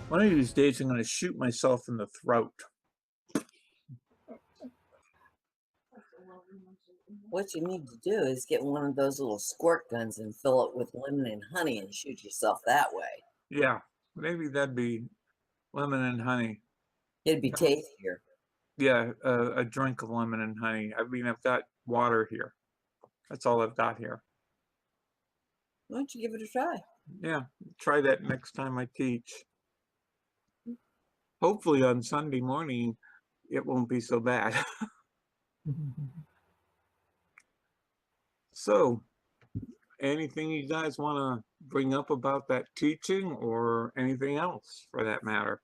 One of these days, I'm going to shoot myself in the throat. What you need to do is get one of those little squirt guns and fill it with lemon and honey and shoot yourself that way. Yeah, maybe that'd be lemon and honey. It'd be tastier. Yeah, a drink of lemon and honey. I mean, I've got water here. That's all I've got here. Why don't you give it a try? Yeah, try that next time I teach. Hopefully on Sunday morning, it won't be so bad. So, anything you guys want to bring up about that teaching or anything else for that matter?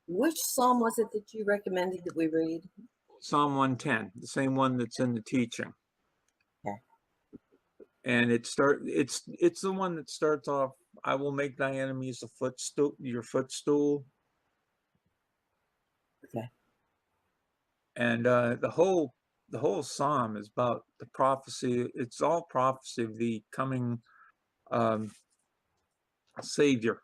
Which psalm was it that you recommended that we read? Psalm 110, the same one that's in the teaching. Okay. And it's the one that starts off, I will make thy enemies a footstool, your footstool. Okay. And the whole psalm is about the prophecy. It's all prophecy of the coming Savior.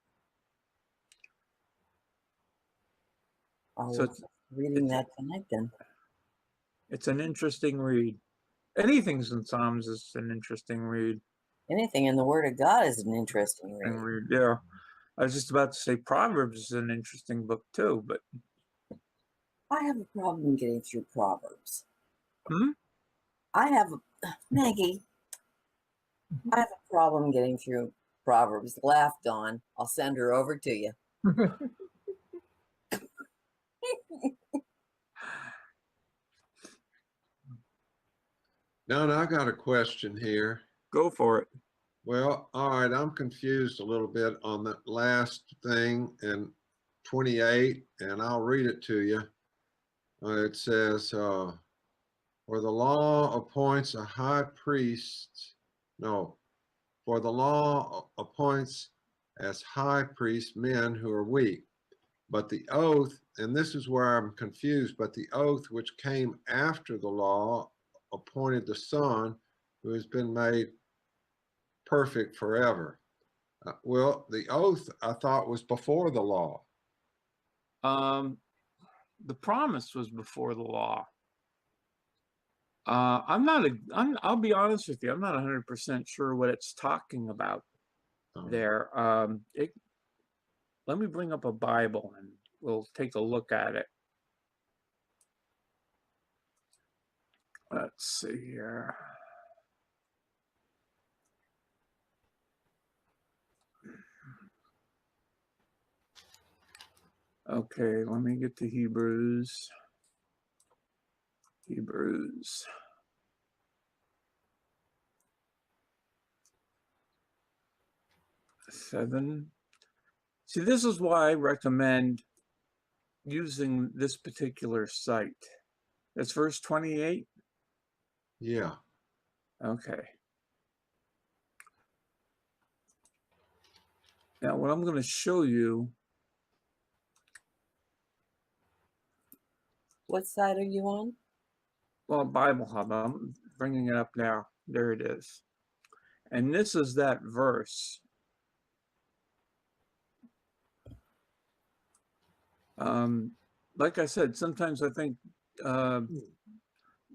So reading that tonight then. It's an interesting read. Anything in Psalms is an interesting read. Anything in the Word of God is an interesting read. Yeah. I was just about to say Proverbs is an interesting book too, but I have a problem getting through Proverbs. Maggie, I have a problem getting through Proverbs. Laugh, Dawn. I'll send her over to you. Don, I got a question here. Go for it. Well, all right, I'm confused a little bit on that last thing in 28, and I'll read it to you. It says, for the law appoints a high priest. No, for the law appoints as high priests men who are weak. But the oath, and this is where I'm confused, but the oath which came after the law appointed the Son who has been made perfect forever. Well, the oath I thought was before the law. The promise was before the law. I'll be honest with you. I'm not 100% sure what it's talking about there. Let me bring up a Bible and we'll take a look at it. Let's see here. Okay, let me get to Hebrews. Hebrews 7. See, this is why I recommend using this particular site. That's verse 28? Yeah. Okay. Now, what I'm going to show you. What side are you on? Well, Bible Hub. I'm bringing it up now. There it is. And this is that verse. Like I said, sometimes I think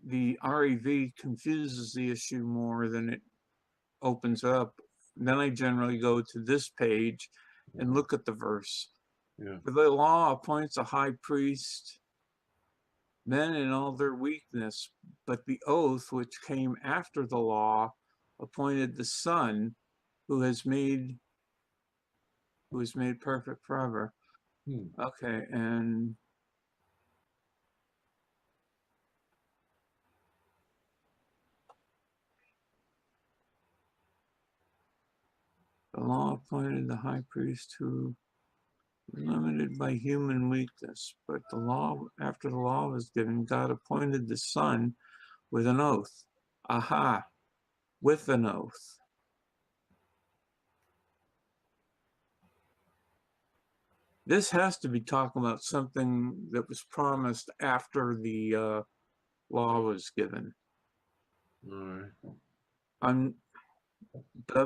the REV confuses the issue more than it opens up. Then I generally go to this page and look at the verse. Yeah. For the law appoints a high priest, men in all their weakness, but the oath which came after the law appointed the Son who is made perfect forever. Okay, and the law appointed the high priest who was limited by human weakness, but the law, after the law was given, God appointed the Son with an oath. Aha, with an oath. This has to be talking about something that was promised after the law was given. All right. I'm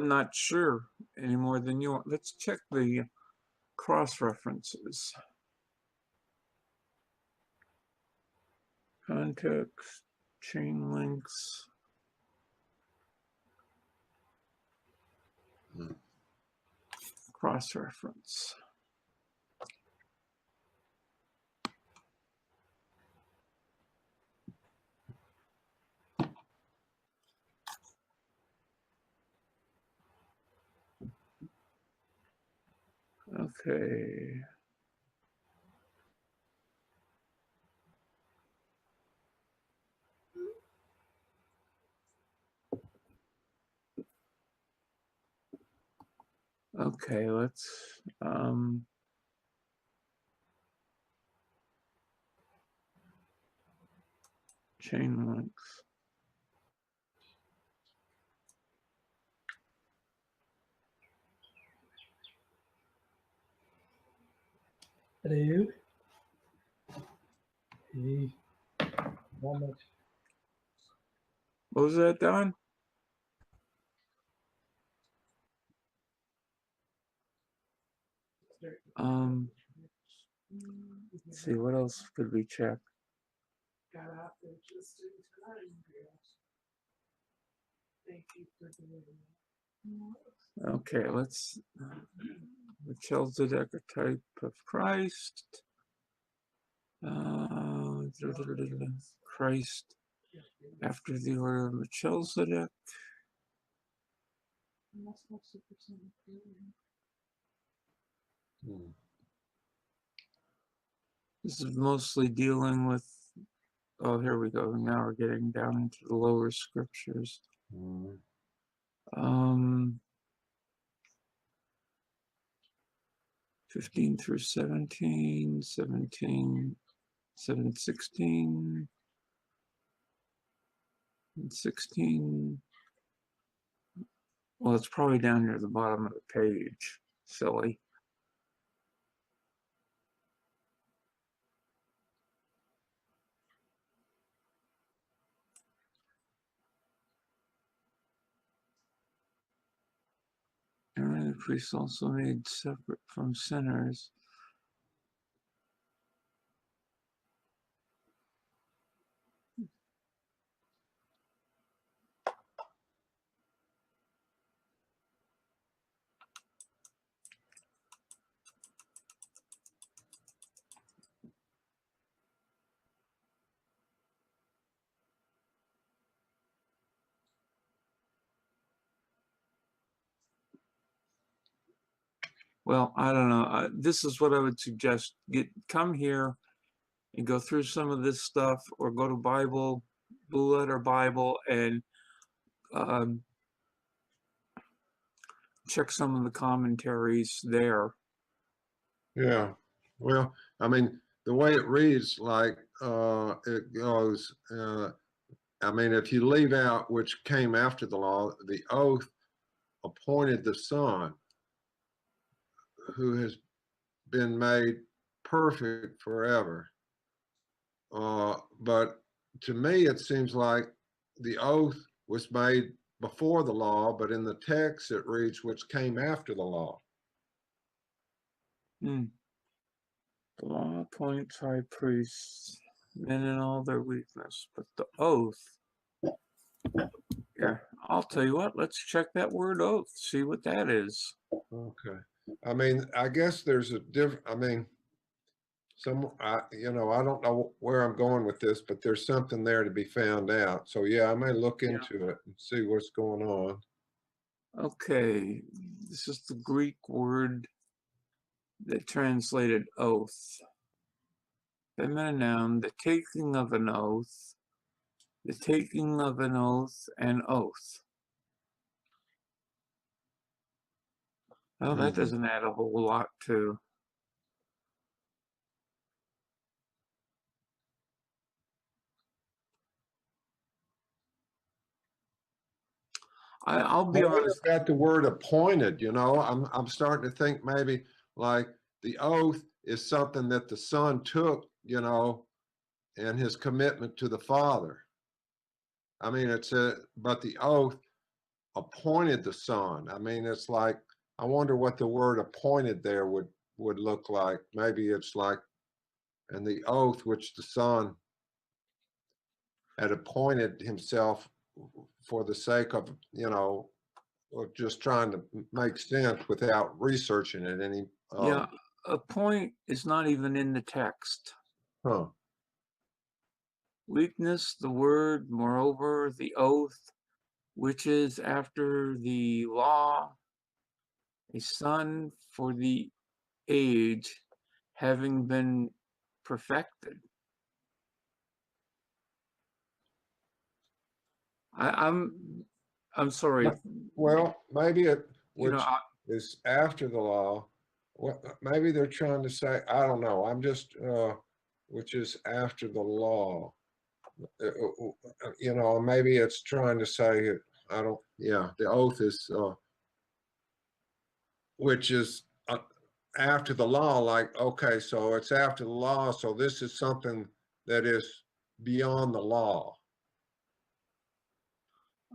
not sure any more than you are. Let's check the cross references. Context, chain links. Cross reference. Okay. Okay, let's chain links. Hello. Hey. Not much. What was that, Don? Let's see, what else could we check? Okay, let's the Melchizedek type of Christ. Christ after the order of Melchizedek. This is mostly dealing with, oh, here we go. Now we're getting down into the lower scriptures. 15 through 17, 17, 7, 16, and 16. Well, it's probably down near the bottom of the page. Silly. Aaron the priest also made separate from sinners. Well, I don't know. This is what I would suggest. Come here and go through some of this stuff, or go to Bible, Blue Letter Bible, and check some of the commentaries there. Yeah, well, I mean, the way it reads, like, it goes, I mean, if you leave out which came after the law, the oath appointed the Son, who has been made perfect forever. But to me, it seems like the oath was made before the law, but in the text it reads which came after the law. The law appoints high priests, men in all their weakness, but the oath. Yeah, I'll tell you what, let's check that word oath, see what that is. Okay. I mean, I guess there's a different, I mean, you know, I don't know where I'm going with this, but there's something there to be found out. So yeah, I may look into it and see what's going on. Okay, this is the Greek word that translated oath. Feminine noun, the taking of an oath, the taking of an oath, and oath. Well, that doesn't add a whole lot to. I'll be honest. Got the word appointed, you know, I'm starting to think maybe like the oath is something that the Son took, you know, and his commitment to the Father. I mean, but the oath appointed the Son. I mean, it's like, I wonder what the word appointed there would would look like. Maybe it's like, and the oath which the Son had appointed himself for the sake of, of just trying to make sense without researching it any. Yeah, a point is not even in the text. Huh. Weakness, the word, moreover, the oath, which is after the law, a son for the age, having been perfected. I'm sorry. Well, maybe it, You know, which is after the law. What, maybe they're trying to say, I don't know. I'm just, which is after the law. Maybe it's trying to say, I don't, yeah, the oath is, which is after the law, like, okay, so it's after the law. So this is something that is beyond the law.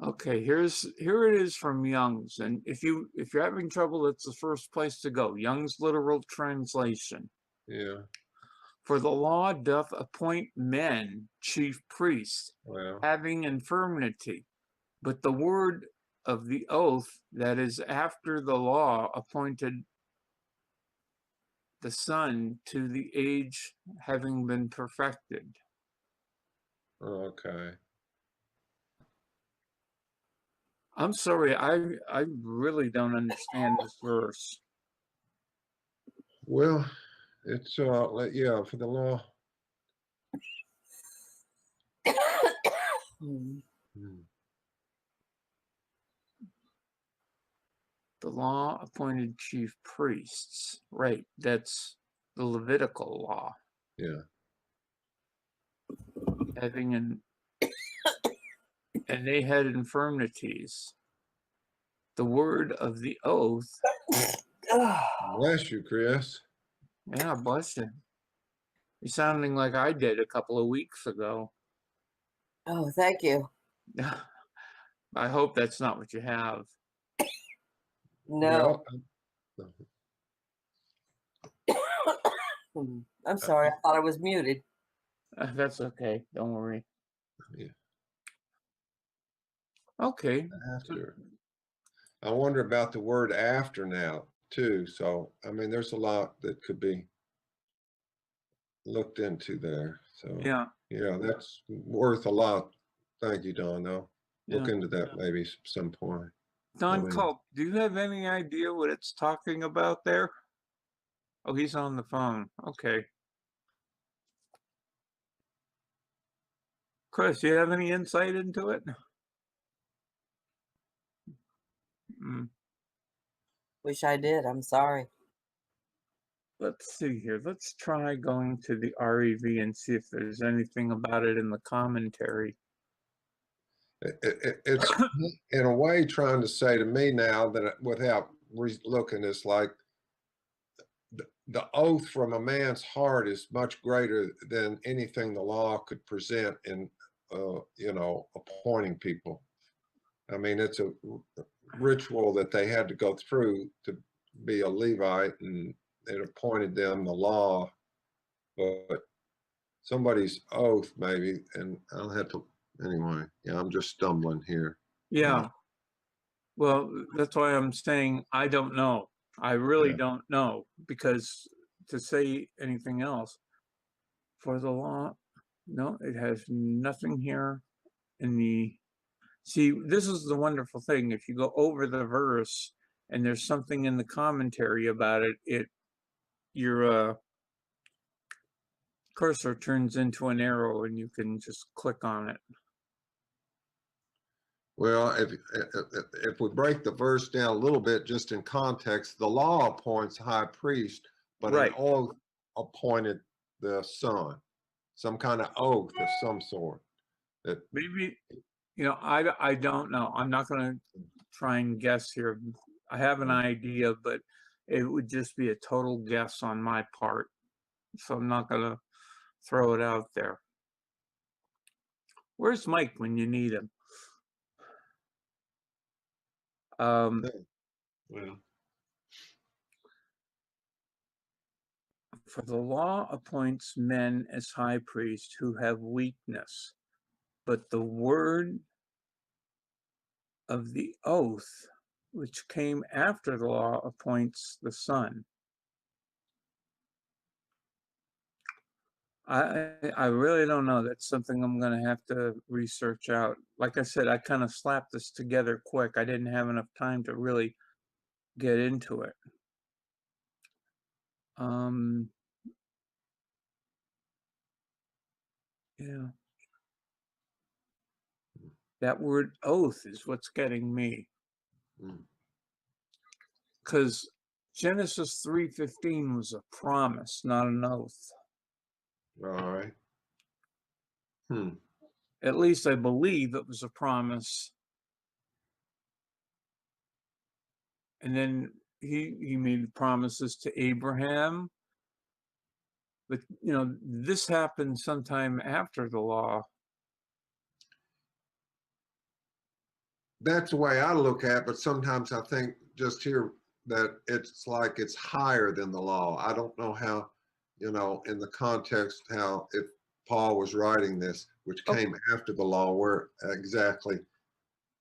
okay, here it is from Young's, and if you're having trouble, it's the first place to go. Young's literal translation. Yeah, For the law doth appoint men chief priests, well, having infirmity, but the word of the oath that is after the law appointed the Son to the age having been perfected. okay. I'm sorry, I really don't understand this verse. Well, it's, yeah, for the law. Hmm. Hmm. The law appointed chief priests. Right, that's the Levitical law. Yeah. And they had infirmities. The word of the oath. Bless you, Chris. Yeah, bless you. You're sounding like I did a couple of weeks ago. Oh, thank you. I hope that's not what you have. No, Well, I'm sorry. I thought I was muted. That's okay. Don't worry. yeah, Okay. after. I wonder about the word after now, too. So, I mean, there's a lot that could be looked into there. So, Yeah. yeah, that's worth a lot. Thank you, Don, though. Look Yeah. into that maybe some point. Don mean- Culp, do you have any idea what it's talking about there? Oh, he's on the phone. Okay. Chris, do you have any insight into it? Mm, Wish I did. I'm sorry. let's see here. Let's try going to the REV and see if there's anything about it in the commentary. It's in a way trying to say to me now that without looking, it's like the oath from a man's heart is much greater than anything the law could present in, appointing people. I mean, it's a ritual that they had to go through to be a Levite, and it appointed them the law. But somebody's oath, maybe, and I'll have to, anyway, yeah, I'm just stumbling here. Yeah. Well, that's why I'm saying I don't know. I really Yeah. don't know, because to say anything else for the law, no, it has nothing here in the. See, this is the wonderful thing. If you go over the verse and there's something in the commentary about it, your cursor turns into an arrow and you can just click on it. Well, if we break the verse down a little bit, just in context, the law appoints high priest, but Right. an oath appointed the son, some kind of oath of some sort. That Maybe, I don't know. I'm not going to try and guess here. I have an idea, but it would just be a total guess on my part. So I'm not going to throw it out there. Where's Mike when you need him? well, For the law appoints men as high priests who have weakness, but the word of the oath, which came after the law, appoints the Son. I really don't know. That's something I'm going to have to research out. Like I said, I kind of slapped this together quick. I didn't have enough time to really get into it. Yeah. That word oath is what's getting me. Mm. Because Genesis 3:15 was a promise, not an oath. All right. At least I believe it was a promise. And then he made promises to Abraham. But, you know, this happened sometime after the law. That's the way I look at it, but sometimes I think just here that it's like it's higher than the law. I don't know how, you know, in the context, how if Paul was writing this, which came after the law, where exactly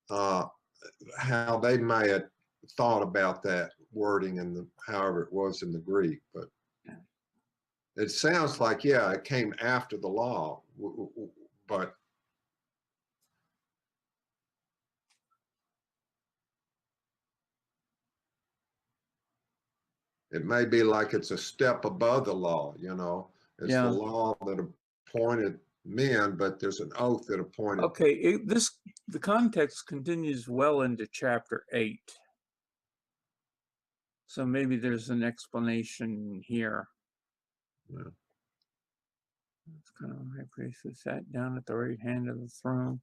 how they may have thought about that wording and the, however it was in the Greek. But it sounds like, yeah, it came after the law, but it may be like it's a step above the law, you know. It's Yeah. the law that appointed men, but there's an oath that appointed. Okay, the context continues well into chapter 8. So maybe there's an explanation here. Yeah. It's kind of high priest who sat down at the right hand of the throne,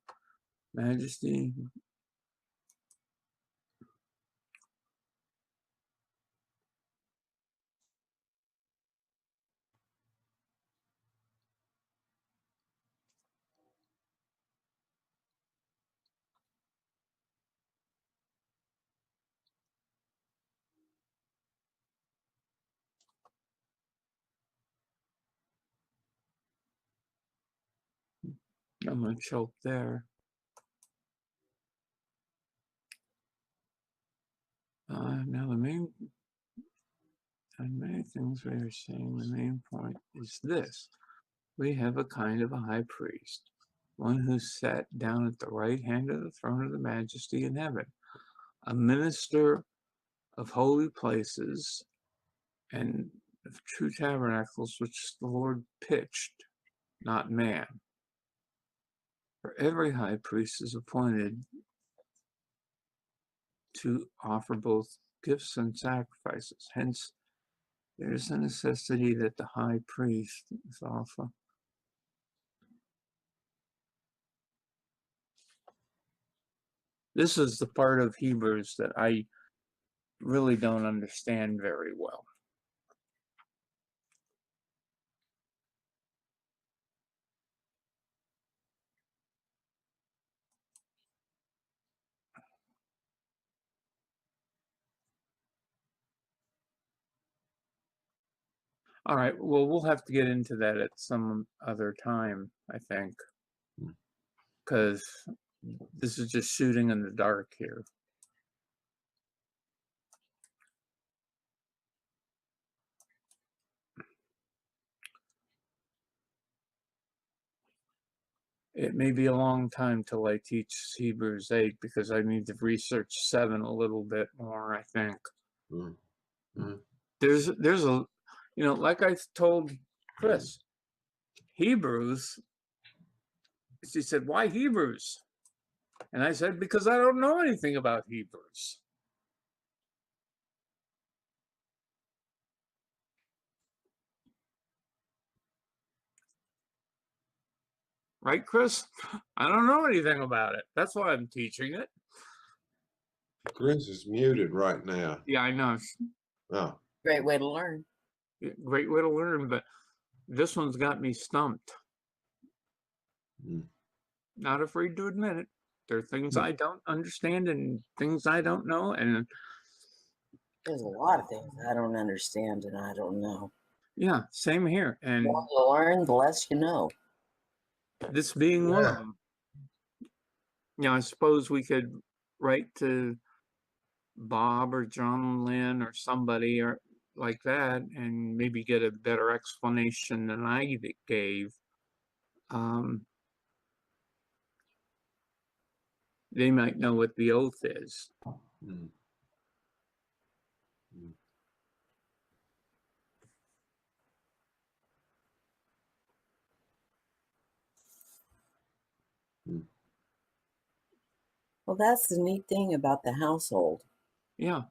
majesty. I'm gonna choke there. Now the main, and many things we are saying, the main point is this. We have a kind of a high priest, one who sat down at the right hand of the throne of the majesty in heaven, a minister of holy places and of true tabernacles which the Lord pitched, not man. For every high priest is appointed to offer both gifts and sacrifices. Hence, there is a necessity that the high priest is offer. This is the part of Hebrews that I really don't understand very well. All right, well, we'll have to get into that at some other time, I think, because this is just shooting in the dark here. It may be a long time till I teach Hebrews 8 because I need to research 7 a little bit more, I think. Mm-hmm. There's a, you know, like I told Chris, Hebrews, she said, why Hebrews? And I said, because I don't know anything about Hebrews. Right, Chris? I don't know anything about it. That's why I'm teaching it. Chris is muted right now. Yeah, I know. Oh. Great way to learn. Great way to learn, but this one's got me stumped. Not afraid to admit it. There are things I don't understand and things I don't know, and There's a lot of things I don't understand and I don't know. Yeah, same here. The And more you learn, the less you know. this being one of Yeah. them. I suppose we could write to Bob or John Lynn or somebody or like that and maybe get a better explanation than I gave. They might know what the oath is. Mm. Mm. Well, that's the neat thing about the household. Yeah,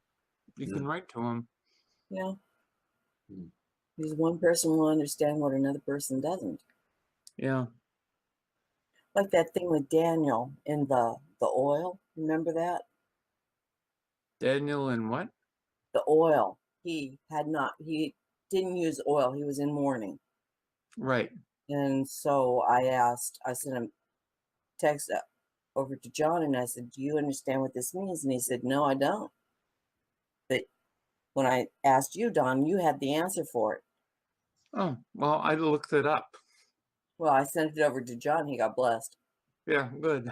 you Yeah. can write to them. Yeah. Hmm. Because one person will understand what another person doesn't. Yeah, Like that thing with Daniel in the oil. Remember that? Daniel and what? The oil. He didn't use oil. He was in mourning. Right. And so I sent him text over to John and I said, "Do you understand what this means?" And he said, "No, I don't." But when I asked you, Don, you had the answer for it. Oh, well, I looked it up. Well, I sent it over to John. He got blessed. Yeah, good.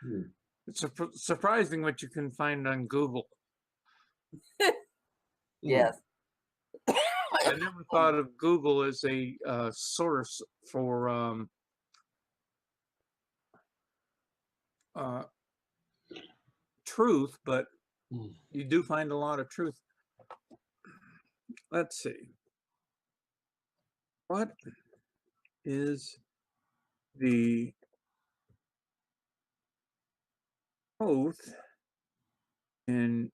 Hmm. It's surprising what you can find on Google. Yes. I never thought of Google as a source for truth, but Mm. you do find a lot of truth. Let's see. What is the oath in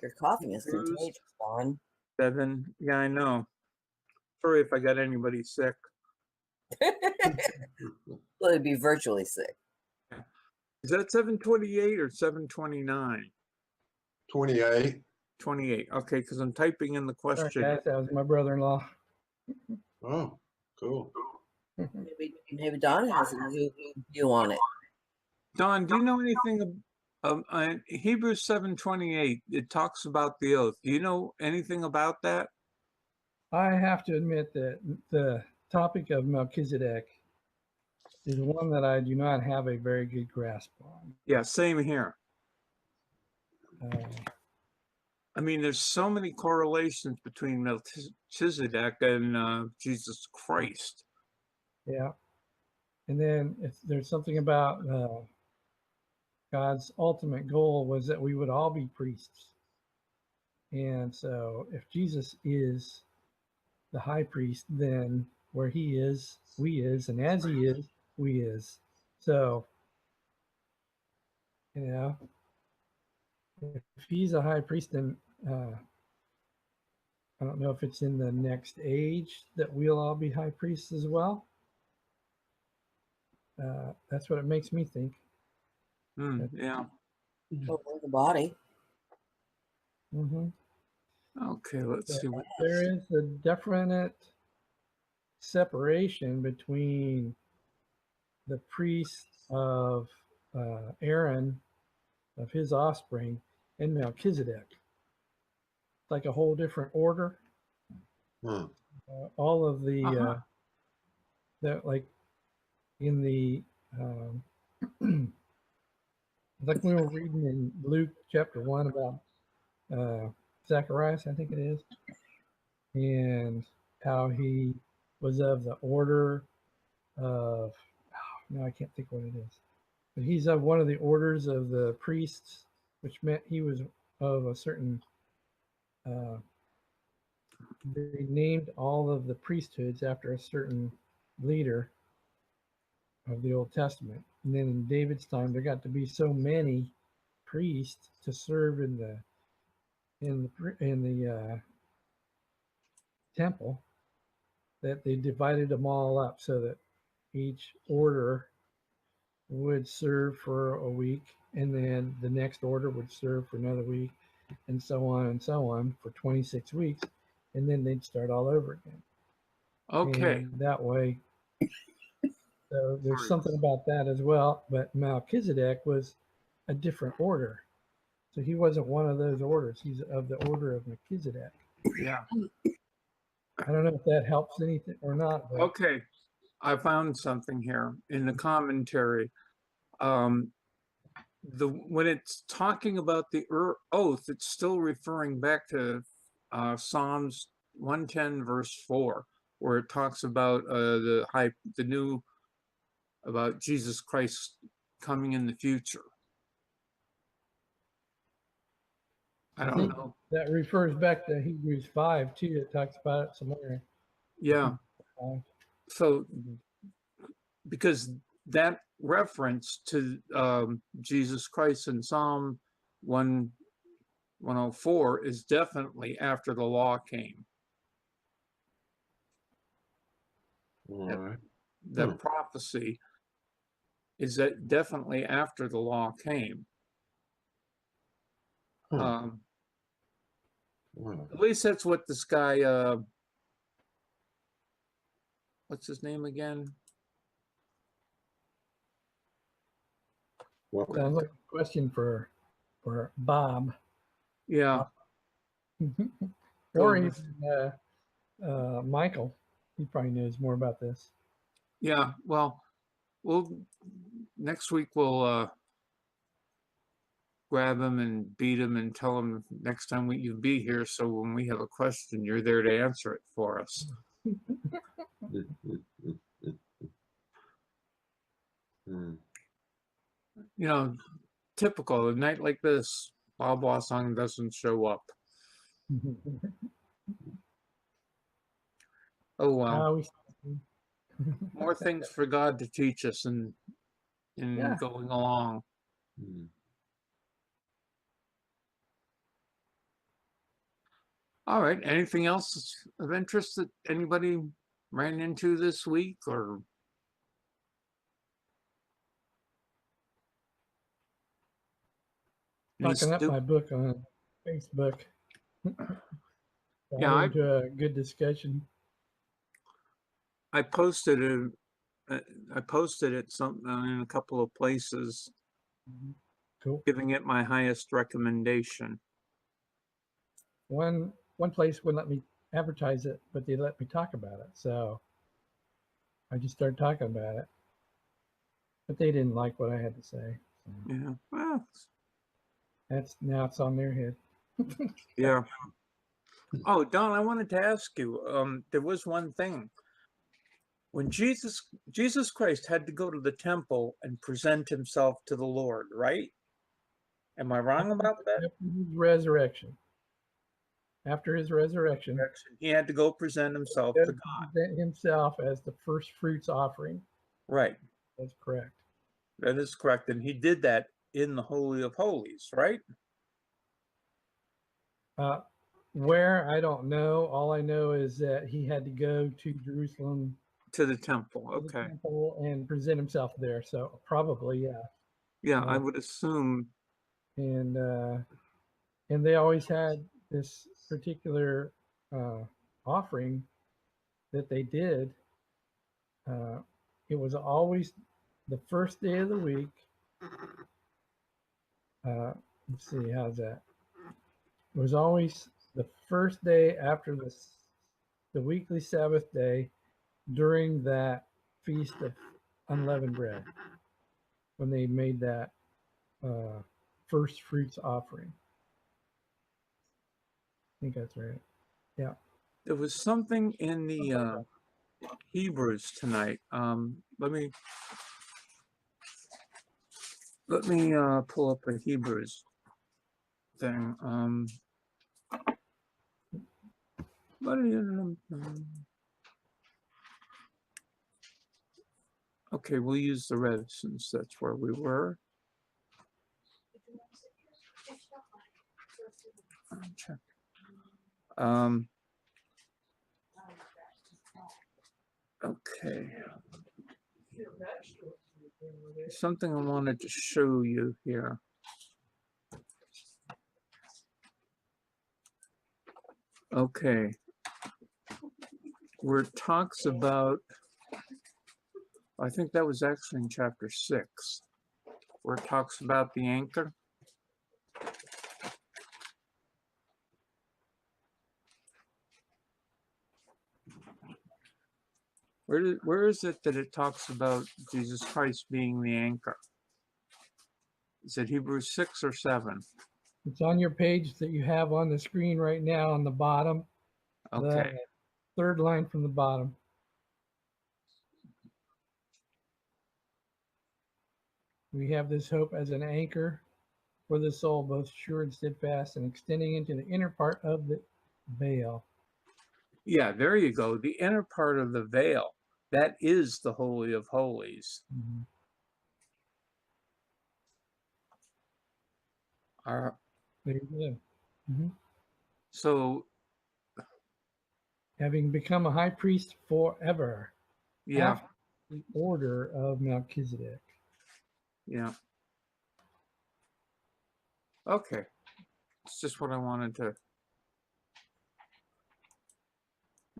Your coughing is Hebrews contagious, Don. 7? Yeah, I know. Sorry if I got anybody sick. Well, it'd be virtually sick. Is that 728 or 729? 28. 28. Okay, because I'm typing in the Sorry, question. guys, that was my brother-in-law. Oh, cool. Maybe Don has a new view on it. Don, do you know anything Hebrews 7:28? It talks about the oath. Do you know anything about that? I have to admit that the topic of Melchizedek is one that I do not have a very good grasp on. Yeah, same here. Uh, I mean, there's so many correlations between Melchizedek and Jesus Christ. yeah. And then there's something about God's ultimate goal was that we would all be priests. And so if Jesus is the high priest, then where he is, we is, and as he is, we is. So, you know, if he's a high priest, then I don't know if it's in the next age that we'll all be high priests as well. That's what it makes me think. Yeah. Over the body. Mm-hmm. Okay, let's see what. There is a definite separation between the priest of Aaron, of his offspring, and Melchizedek. It's like a whole different order. Huh. All of the Uh-huh. that, like in the like we were reading in Luke chapter 1 about Zacharias, I think it is, and how he was of the order of, no, I can't think what it is, but he's of one of the orders of the priests, which meant he was of a certain, they named all of the priesthoods after a certain leader of the Old Testament. And then in David's time, there got to be so many priests to serve in the temple that they divided them all up so that each order would serve for a week, and then the next order would serve for another week, and so on for 26 weeks, and then they'd start all over again. Okay. And that way, so there's something about that as well. But Melchizedek was a different order. So he wasn't one of those orders. He's of the order of Melchizedek. Yeah. I don't know if that helps anything or not, but Okay. I found something here in the commentary. When it's talking about the oath, it's still referring back to Psalms 110 verse 4, where it talks about about Jesus Christ coming in the future. I I don't think know. that refers back to Hebrews 5 too. It talks about it somewhere. Yeah. Uh, So because that reference to Jesus Christ in Psalm 104 is definitely after the law came. All That, right. that prophecy is that definitely after the law came. Wow. At least that's what this guy, what's his name again? What? Sounds like a question for Bob. Yeah. Or Oh, even Michael. He probably knows more about this. yeah. Well, next week we'll grab him and beat him and tell him next time you be here. So when we have a question, you're there to answer it for us. You know, typical. A night like this, Bob Wasson doesn't show up. Oh well. More things for God to teach us in Yeah. going along. All right. Anything else of interest that anybody ran into this week or? Talking up my book on Facebook. Yeah, Got into a good discussion. I posted it. I posted it in a couple of places, Cool. giving it my highest recommendation. One place wouldn't let me advertise it, but they let me talk about it. So I just started talking about it. But they didn't like what I had to say. So Yeah. Well, now it's on their head. yeah. Oh, Don, I wanted to ask you. There was one thing. When Jesus Christ had to go to the temple and present himself to the Lord, right? Am I wrong about that? After his resurrection. After his resurrection, He had to go present himself to God. present himself as the first fruits offering. Right. That's correct. That is correct. And he did that in the Holy of Holies, right? Where, I don't know. All I know is that he had to go to Jerusalem, To the temple. to the Okay. temple, and present himself there. So probably, yeah. Yeah, I would assume. And they always had this particular offering that they did. It was always the first day of the week. Let's see, how's that? It was always the first day after the weekly Sabbath day during that feast of unleavened bread, when they made that first fruits offering. I think that's right. Yeah. There was something in the Hebrews tonight. Let me pull up a Hebrews thing. Okay, we'll use the red since that's where we were. Check. Okay. Something I wanted to show you here. Okay. Where it talks about, I think that was actually in chapter 6, where it talks about the anchor. Where is it that it talks about Jesus Christ being the anchor? Is it Hebrews 6 or 7? It's on your page that you have on the screen right now on the bottom. Okay. The third line from the bottom. We have this hope as an anchor for the soul, both sure and steadfast, and extending into the inner part of the veil. Yeah, there you go. The inner part of the veil. That is the Holy of Holies. Mhm. Our, There you go. Mhm. so, Having become a high priest forever yeah, after the order of Melchizedek. yeah. Okay. It's just what I wanted to.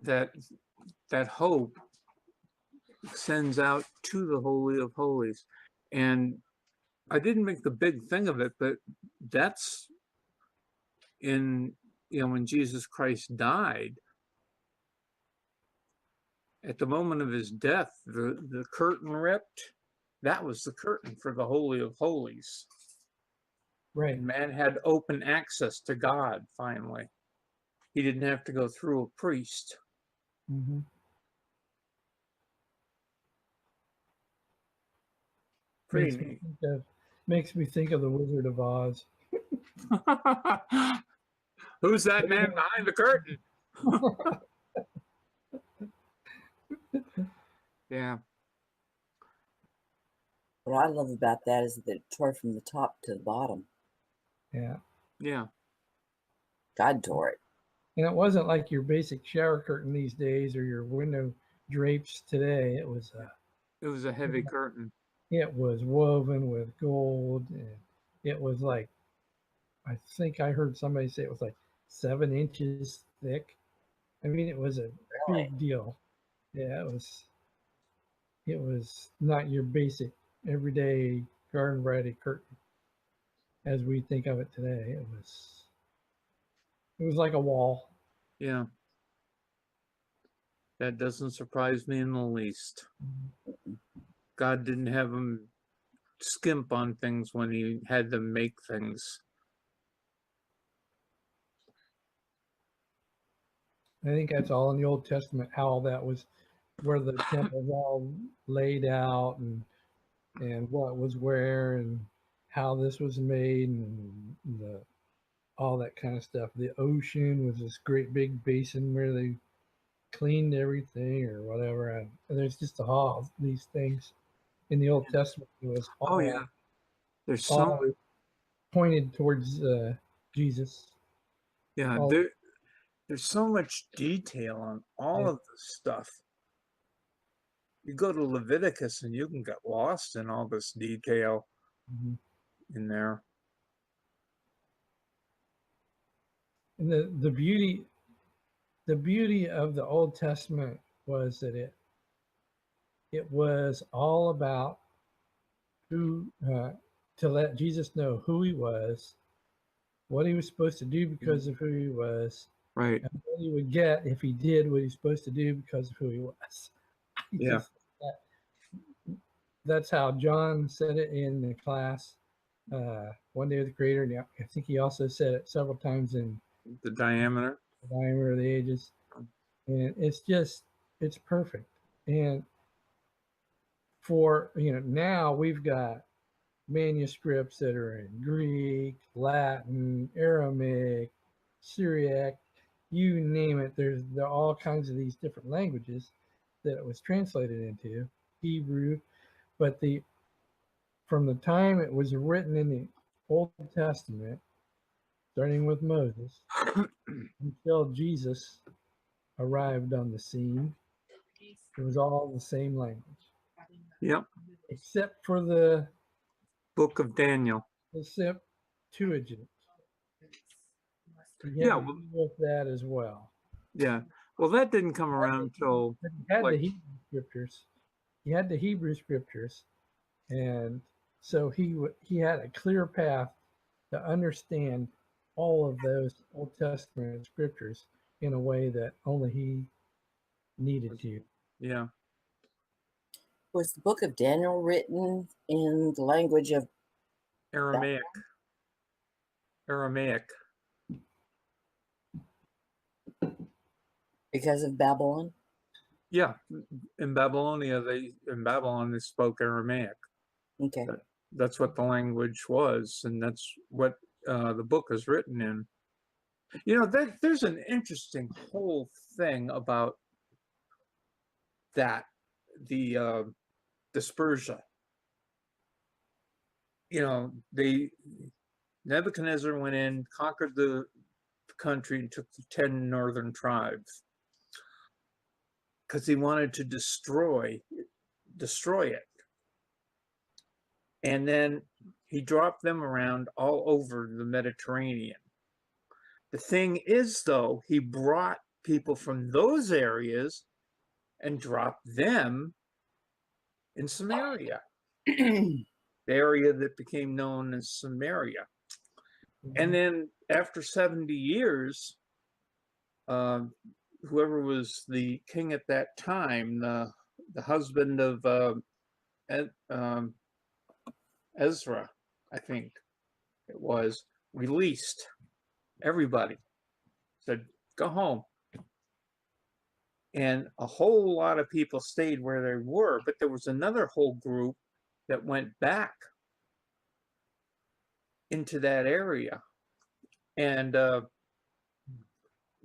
That hope sends out to the Holy of Holies. And I didn't make the big thing of it, but that's when Jesus Christ died, at the moment of his death, the curtain ripped. That was the curtain for the Holy of Holies. Right. And man had open access to God finally. He didn't have to go through a priest. Mm-hmm. Pretty neat. Makes me think of the Wizard of Oz. Who's that man behind the curtain? Yeah. What I love about that is that it tore from the top to the bottom. Yeah. Yeah. God tore it. And it wasn't like your basic shower curtain these days or your window drapes today. It was a heavy curtain. it was woven with gold, and it was like, I think I heard somebody say it was like 7 inches thick. I mean, it was a big deal. Yeah, it was not your basic everyday garden variety curtain as we think of it today. It was like a wall. Yeah. That doesn't surprise me in the least. God didn't have him skimp on things when he had them make things. I think that's all in the Old Testament, how all that was, where the temple was all laid out and what was where and how this was made and all that kind of stuff. The ocean was this great big basin where they cleaned everything or whatever. And there's just all these things in the Old Testament. It was all, Oh yeah. There's all so pointed towards Jesus. yeah, all- there's so much detail on all Yeah. of this stuff. You go to Leviticus and you can get lost in all this detail Mhm. in there. And the beauty of the Old Testament was that it was all about who to let Jesus know who he was, what he was supposed to do because of who he was, Right. and what he would get if he did what he's supposed to do because of who he was. Yeah. That's how John said it in the class, One Day with the Creator. And I think he also said it several times in The diameter. The Diameter of the Ages. And it's perfect. And for, now we've got manuscripts that are in Greek, Latin, Aramaic, Syriac, you name it. There are all kinds of these different languages that it was translated into, Hebrew. But from the time it was written in the Old Testament, starting with Moses, until Jesus arrived on the scene, it was all the same language, Yep. except for the Book of Daniel. Septuagint. You Yeah. had to deal with that as well. Yeah. Well, that didn't come around till But he had like- the Hebrew scriptures. He had the Hebrew scriptures, and so he had a clear path to understand all of those Old Testament scriptures in a way that only he needed to. yeah. Was the book of Daniel written in the language of Aramaic. Aramaic. because of Babylon? Yeah, in Babylon they spoke Aramaic. Okay. That's what the language was, and that's what the book is written in. You know, there's an interesting whole thing about that, the dispersion. You know, Nebuchadnezzar went in, conquered the country, and took the 10 northern tribes because he wanted to destroy it. And then he dropped them around all over the Mediterranean. The thing is, though, he brought people from those areas and dropped them in Samaria, the area that became known as Samaria. And then after 70 years, whoever was the king at that time, the husband of Ezra, I think it was, released everybody, said, go home. And a whole lot of people stayed where they were, but there was another whole group that went back into that area. And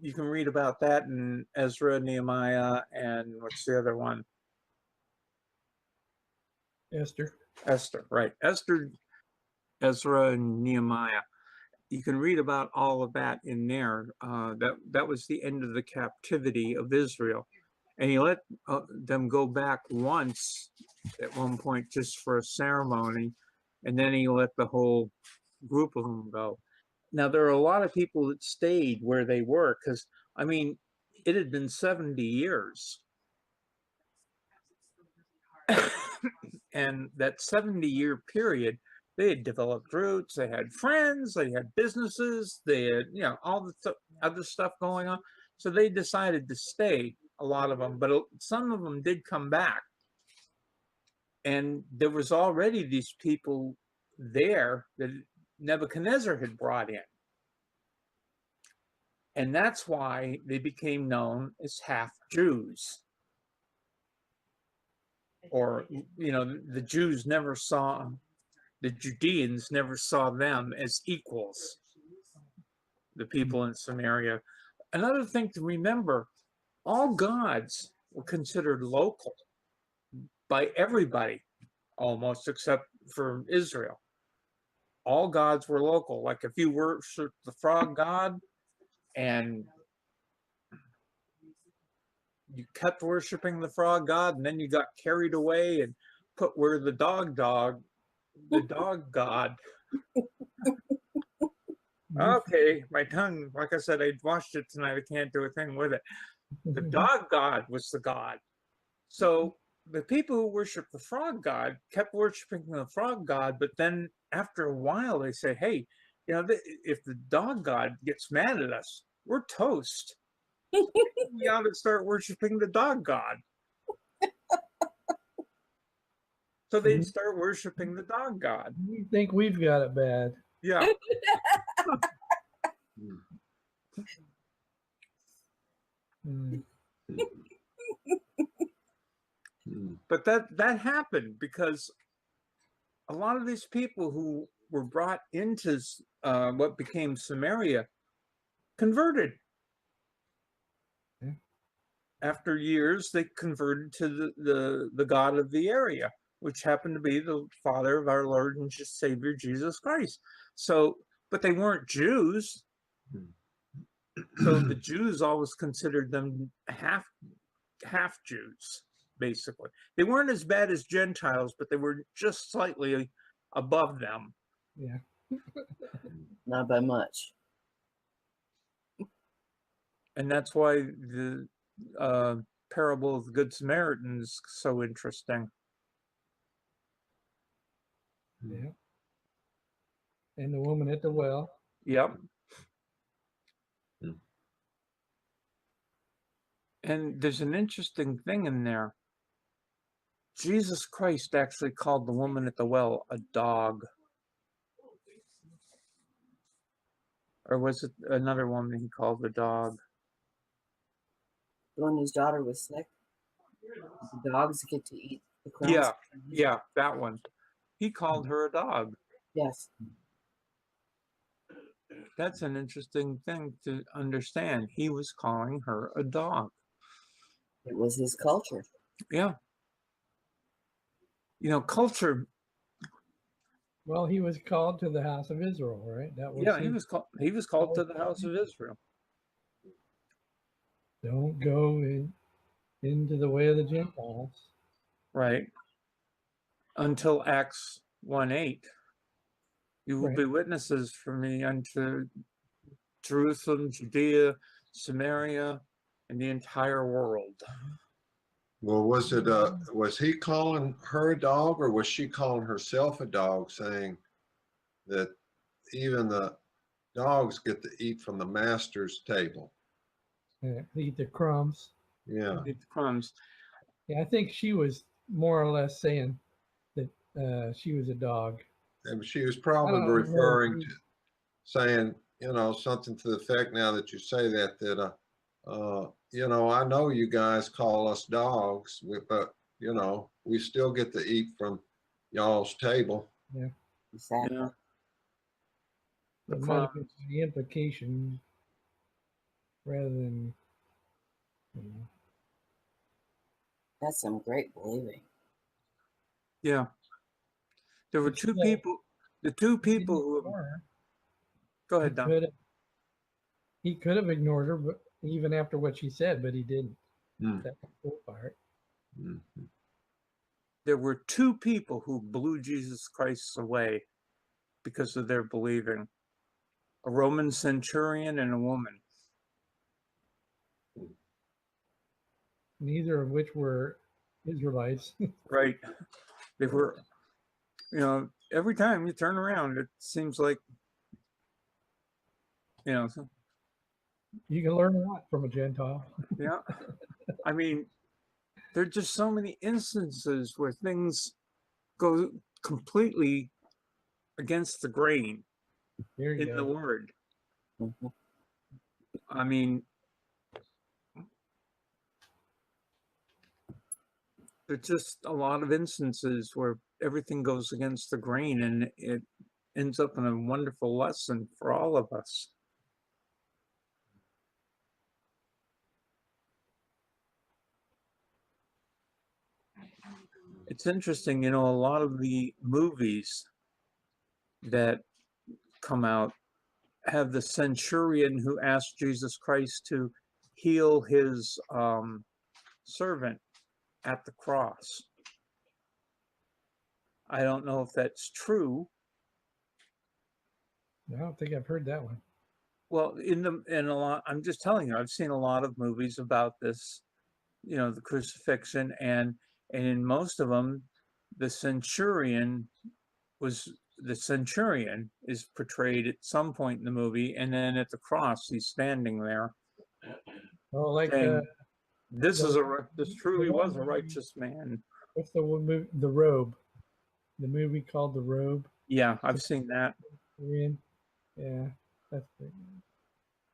you can read about that in Ezra, Nehemiah, and what's the other one? Esther. Esther, right. Esther, Ezra, and Nehemiah. You can read about all of that in there. That was the end of the captivity of Israel. And he let them go back once at one point just for a ceremony. And then he let the whole group of them go. Now, there are a lot of people that stayed where they were because, I mean, it had been 70 years. And that 70-year period, they had developed roots, they had friends, they had businesses, they had, you know, all the other stuff going on. So they decided to stay, a lot of them, but some of them did come back. And there was already these people there that Nebuchadnezzar had brought in. And that's why they became known as half Jews. Or, you know, the Jews never saw, the Judeans never saw them as equals, the people in Samaria. Another thing to remember, all gods were considered local by everybody, almost, except for Israel. All gods were local. Like if you worshiped the frog god and you kept worshiping the frog god, and then you got carried away and put where the dog god. Okay, my tongue, like I said, I washed it tonight. I can't do a thing with it. The dog god was the god. So the people who worship the frog god kept worshiping the frog god, but then after a while they say, hey, you know, if the dog god gets mad at us, we're toast. We ought to start worshiping the dog god. So they'd start worshiping the dog god. You think we've got it bad? Yeah. Mm. But that happened because a lot of these people who were brought into what became Samaria converted. Yeah. After years, they converted to the God of the area, which happened to be the Father of our Lord and Savior Jesus Christ. So, but they weren't Jews. So the Jews always considered them half Jews, basically. They weren't as bad as Gentiles, but they were just slightly above them. Yeah. Not by much. And that's why the parable of the Good Samaritan is so interesting. Yeah. And the woman at the well. Yep. And there's an interesting thing in there. Jesus Christ actually called the woman at the well a dog. Or was it another woman he called a dog? The one whose daughter was sick. The dogs get to eat the crumbs. Yeah, yeah, that one. He called her a dog. Yes. That's an interesting thing to understand. He was calling her a dog. It was his culture. Yeah. You know, culture. Well, he was called to the house of Israel, right? That was Yeah, he his, was called. He was called to the house of Israel. don't go into the way of the Gentiles. Right. Until Acts 1:8. You will Right. be witnesses for me unto Jerusalem, Judea, Samaria, and the entire world. Well, was he calling her a dog, or was she calling herself a dog, saying that even the dogs get to eat from the master's table? Eat the crumbs. Yeah. Eat the crumbs. Yeah, I think she was more or less saying that she was a dog. And she was I probably don't know. referring to saying, something to the effect, now that you say that, I know you guys call us dogs, but, we still get to eat from y'all's table. Exactly. Yeah. The It might have been crumbs. the implication rather than, you know, That's some great believing. Yeah. There were But two still, people. The two he didn't people who. ignore her. Go He ahead, Don. could have ignored her, but even after what she said, but he didn't. Mm. That's the cool part. Mhm. There were two people who blew Jesus Christ away because of their believing: a Roman centurion and a woman. Neither of which were Israelites. Right. They were, every time you turn around, it seems like, so, You can learn a lot from a Gentile. yeah. I mean, there are just so many instances where things go completely against the grain There you in the go. word. Mhm. I mean, there's just a lot of instances where everything goes against the grain, and it ends up in a wonderful lesson for all of us. It's interesting, a lot of the movies that come out have the centurion who asked Jesus Christ to heal his servant at the cross. I don't know if that's true. I don't think I've heard that one. Well, in a lot, I'm just telling you, I've seen a lot of movies about this, the crucifixion, and in most of them, the centurion is portrayed at some point in the movie, and then at the cross, he's standing there Oh, like saying, "This the truly one was a movie, righteous man." what's the one movie? The Robe. The movie called The Robe. Yeah, I've seen that. Korean. Yeah, that's pretty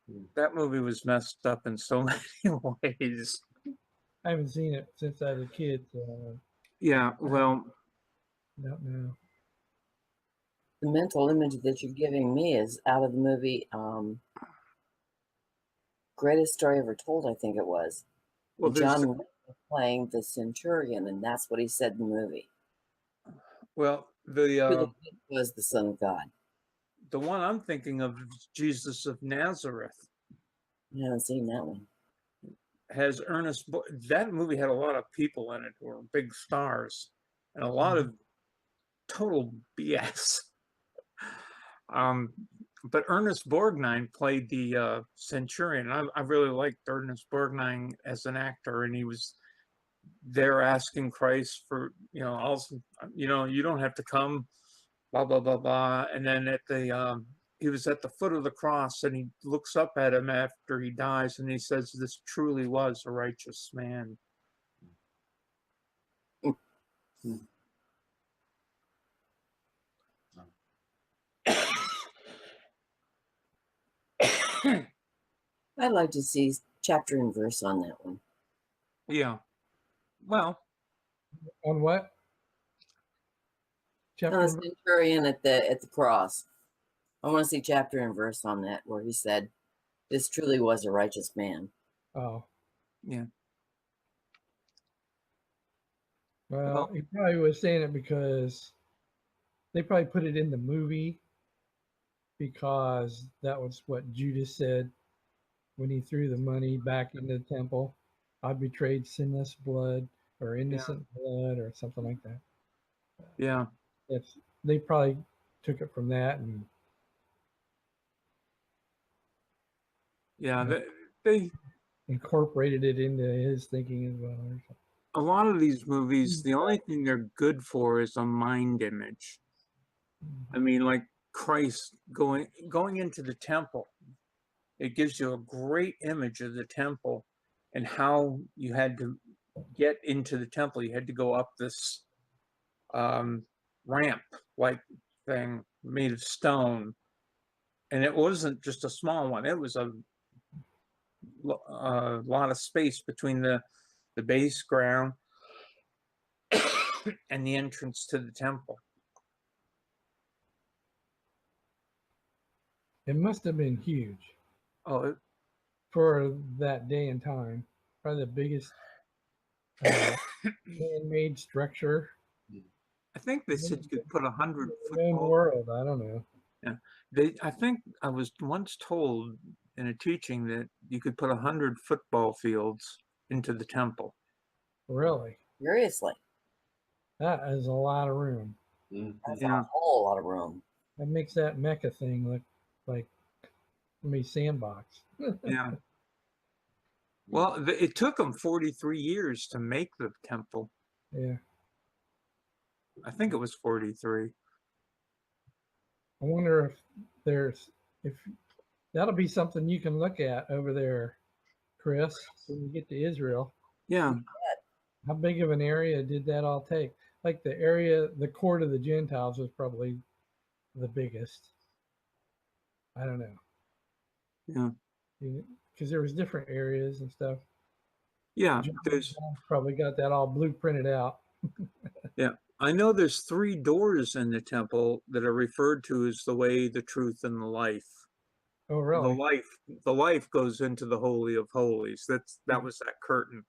good. That movie was messed up in so many ways. I haven't seen it since I was a kid, so Yeah, well, I don't know. The mental image that you're giving me is out of the movie Greatest Story Ever Told, I think it was. well, And there's John Wick was playing the centurion, and that's what he said in the movie. well, Who was the Son of God? the one I'm thinking of is Jesus of Nazareth. I haven't seen that one. Has that movie had a lot of people in it who were big stars, and a lot of total BS. But Ernest Borgnine played the centurion. I really liked Ernest Borgnine as an actor, and he was there asking Christ for, also, you don't have to come, blah blah blah blah. And then he was at the foot of the cross, and he looks up at him after he dies, and he says, "This truly was a righteous man." I'd like to see chapter and verse on that one. Yeah. Well, On what? On Chapter the and verse? centurion at the cross. I want to see chapter and verse on that where he said, "This truly was a righteous man." Oh, yeah. well, Well- he probably was saying it because they probably put it in the movie because that was what Judas said when he threw the money back into the temple. I betrayed sinless blood or innocent blood or something like that. Yeah. They probably took it from that and Yeah. Yeah. They incorporated it into his thinking as well. Or something. a lot of these movies, the only thing they're good for is a mind image. I mean, like Christ going into the temple. It gives you a great image of the temple and how you had to get into the temple. You had to go up this ramp like thing made of stone. And it wasn't just a small one. It was a lot of space between the base ground and the entrance to the temple. It must have been huge Oh, for that day and time. Probably the biggest man-made structure I think they said you could put 100 in the known football. world. I don't know. I think I was once told in a teaching that you could put 100 football fields into the temple. Really, Seriously, that is a lot of room. that's Yeah. a whole lot of room. That makes that Mecca thing look like sandbox. Yeah. Well, it took them 43 years to make the temple. Yeah, I think it was 43. I wonder if that'll be something you can look at over there, Chris, when you get to Israel. Yeah. How big of an area did that all take? Like the area, the court of the Gentiles was probably the biggest. I don't know. Yeah. Because there was different areas and stuff. Yeah. John There's, probably got that all blueprinted out. I know there's 3 doors in the temple that are referred to as the way, the truth, and the life. Oh, really? The life goes into the Holy of Holies. That was that curtain.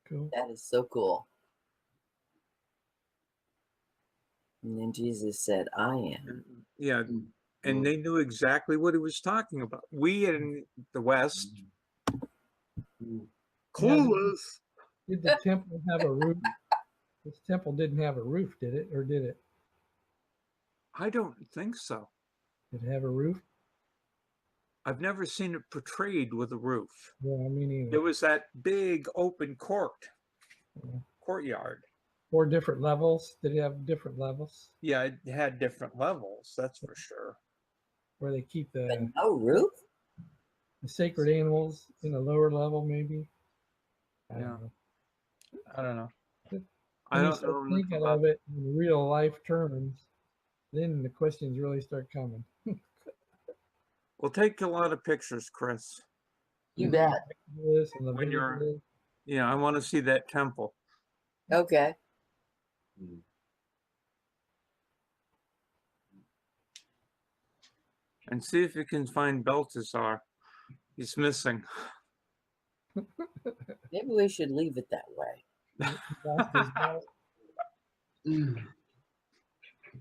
Cool. That is so cool. And then Jesus said, "I am." Yeah. And they knew exactly what he was talking about. We in the West, clueless. Did the temple have a roof? This temple didn't have a roof, did it? Or did it? I don't think so. Did it have a roof? I've never seen it portrayed with a roof. Yeah, I mean, It either. was that big open Yeah. courtyard. 4 different levels. Did it have different levels Yeah, it had different levels, that's for sure. where they keep But the no roof? sacred animals in a lower level, maybe? I Yeah. don't know. I don't know. When I you don't start know enough thinking about of it in real life terms, then the questions really start coming. We'll take a lot of pictures, Chris. You bet. This and When you're- Leviticus. Yeah, I want to see that temple. Okay. And see if you can find Belteshazzar. He's missing. Maybe we should leave it that way. Lost his belt.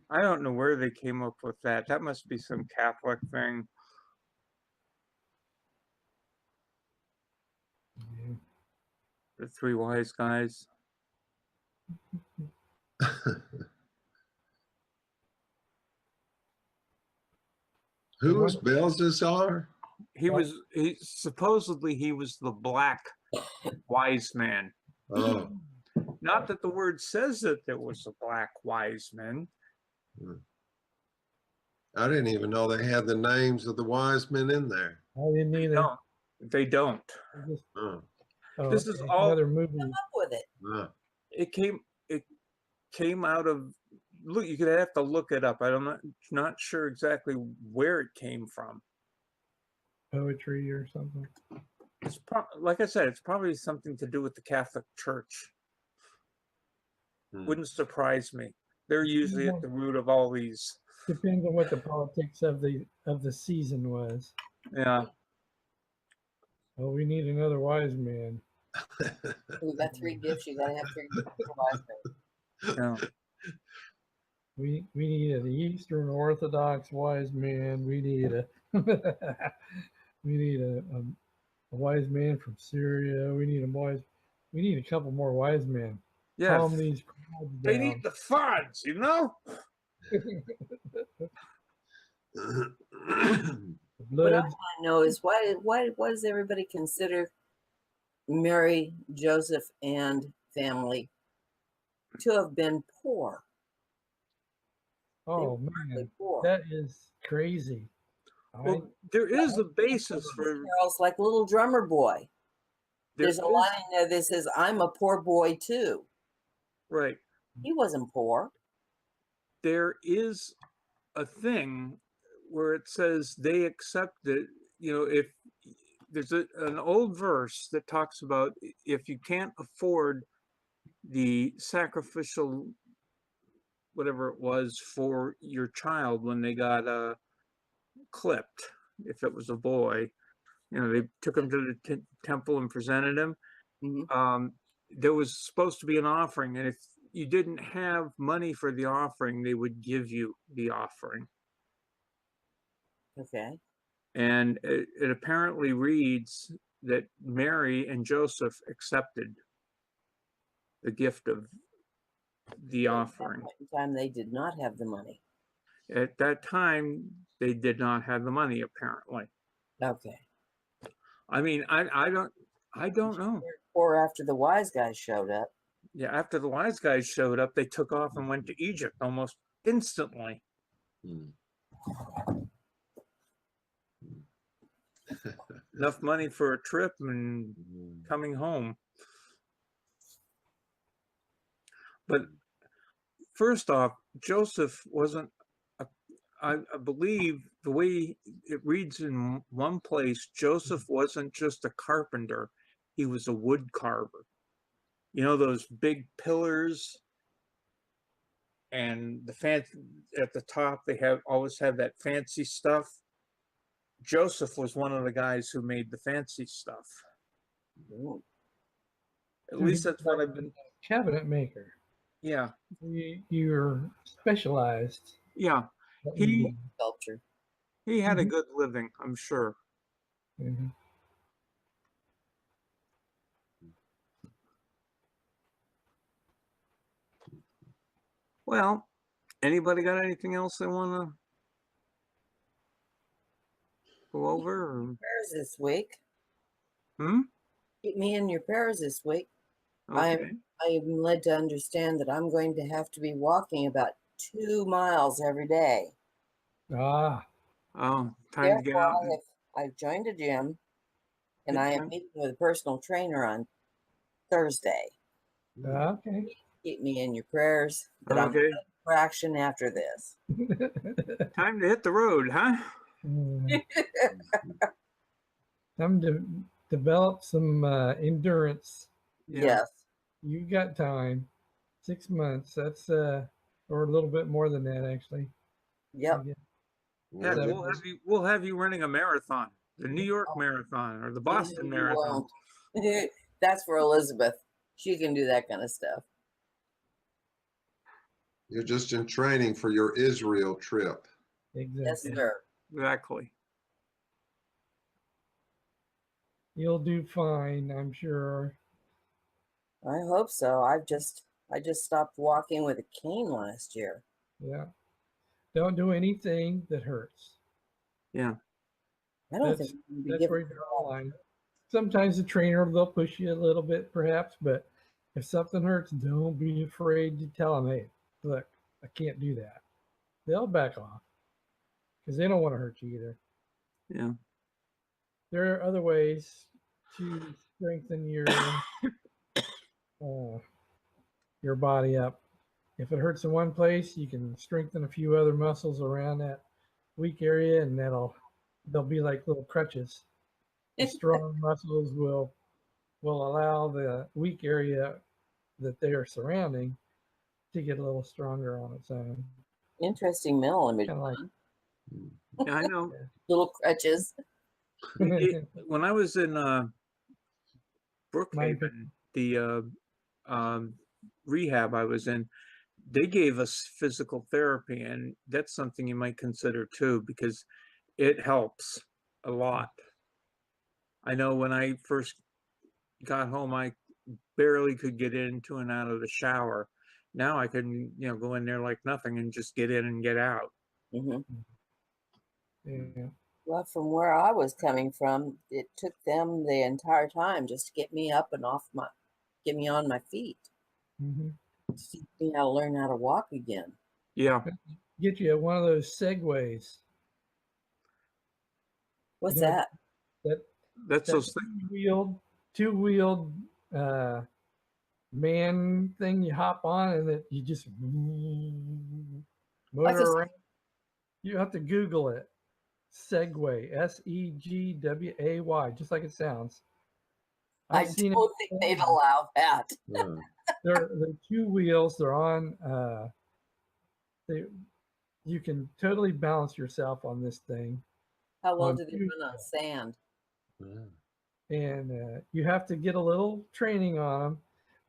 I don't know where they came up with that. That must be some Catholic thing. Yeah. The 3 wise guys. Who was Belshazzar? He supposedly he was the black wise man. Oh, Not that the word says that there was a black wise man. I didn't even know they had the names of the wise men in there. I didn't either. No, they don't. I just Oh. Oh, This is okay, all- another movie. Come up with it. It came out of, look, you could have to look it up. I'm not sure exactly where it came from. Poetry or something. It's like I said, it's probably something to do with the Catholic Church. Hmm. Wouldn't surprise me. They're usually at the root of all these. Depends on what the politics of the season was. Yeah. Oh, we need another wise man. We got 3 gifts. You gotta have 3 gifts for wise men. Yeah. We need an Eastern Orthodox wise man. We need a we need a wise man from Syria. We need a couple more wise men. Yeah. Calm these crowds They down. need the funds, you know? What I Bloods. want to know is why does everybody consider Mary, Joseph, and family to have been poor? Oh Really man, poor. that is crazy. Well, there is a basis for Charles, like Little Drummer Boy. There's a line in there that says, "I'm a poor boy too." right. He wasn't poor. There is a thing where it says they accepted, if there's an old verse that talks about if you can't afford the sacrificial whatever it was for your child when they got clipped, if it was a boy, they took him to the temple and presented him. Mhm. There was supposed to be an offering, and if you didn't have money for the offering, they would give you the offering. Okay. And it apparently reads that Mary and Joseph accepted the gift of the But at that offering. point in time, they did not have the money. At that time, they did not have the money, apparently. Okay. I mean, I don't know. They were poor after the wise guys showed up. Yeah, after the wise guys showed up, they took off and went to Egypt almost instantly. Enough money for a trip and coming home. But first off, Joseph wasn't, I believe the way it reads in one place, Joseph wasn't just a carpenter, he was a wood carver. You know, those big pillars and the fancy at the top, they always have that fancy stuff. Joseph was one of the guys who made the fancy stuff. Ooh. At So least he that's what I've been, Cabinet maker. yeah, You're specialized. yeah. What you He do. Sculpture. he had a Mhm. good living, I'm sure. Mhm. Well, anybody got anything else they want to go over? Or, Prayers this week. hmm? Keep me in your prayers this week. Okay. I'm led to understand that I'm going to have to be walking about 2 miles every day. Ah, Oh, time to get Therefore, out. I've joined a gym, and Good I am time. meeting with a personal trainer on Thursday. okay. Keep me in your prayers that I'm Okay. for action after this. Time to hit the road, huh? Time to develop some endurance. Yeah. Yes. You got time. 6 months. That's or a little bit more than that actually. Yep. Heck, Seven. we'll have you running a marathon, the New York Marathon or the Boston You Marathon. won't. That's for Elizabeth. She can do that kind of stuff. You're just in training for your Israel trip. Yes, Exactly. sir. Exactly. You'll do fine, I'm sure. I hope so. I just stopped walking with a cane last year. Yeah. Don't do anything that hurts. Yeah. I don't That's, think I'm gonna be that's where giving you draw the line. Sometimes the trainer, they'll push you a little bit perhaps, but if something hurts, don't be afraid to tell them, hey, look, I can't do that. They'll back off because they don't want to hurt you either. Yeah. There are other ways to strengthen your body up. If it hurts in one place, you can strengthen a few other muscles around that weak area, and they'll be like little crutches. The strong muscles will allow the weak area that they are surrounding to get a little stronger on its own. Interesting mental image. Kind of like Yeah, I know. Little crutches. When I was in Mine Brookhaven, the rehab I was in, they gave us physical therapy, and that's something you might consider too, because it helps a lot. I know when I first got home, I barely could get into and out of the shower. Now I can, go in there like nothing and just get in and get out. Hmm. yeah. Well, from where I was coming from, it took them the entire time just to get me up and get me on my feet, Mm-hmm. teach me how to learn how to walk again. Yeah. Get you one of those segways. What's You know, that? That's That those two-wheeled man thing you hop on, and that you just Like motor a- around. You have to Google it. Segway, Segway, just like it sounds. I I've seen don't it. think they'd allow that. Yeah. They're 2 wheels. They're on. You can totally balance yourself on this thing, How well On do they two run on sand? Yeah. and you have to get a little training on them.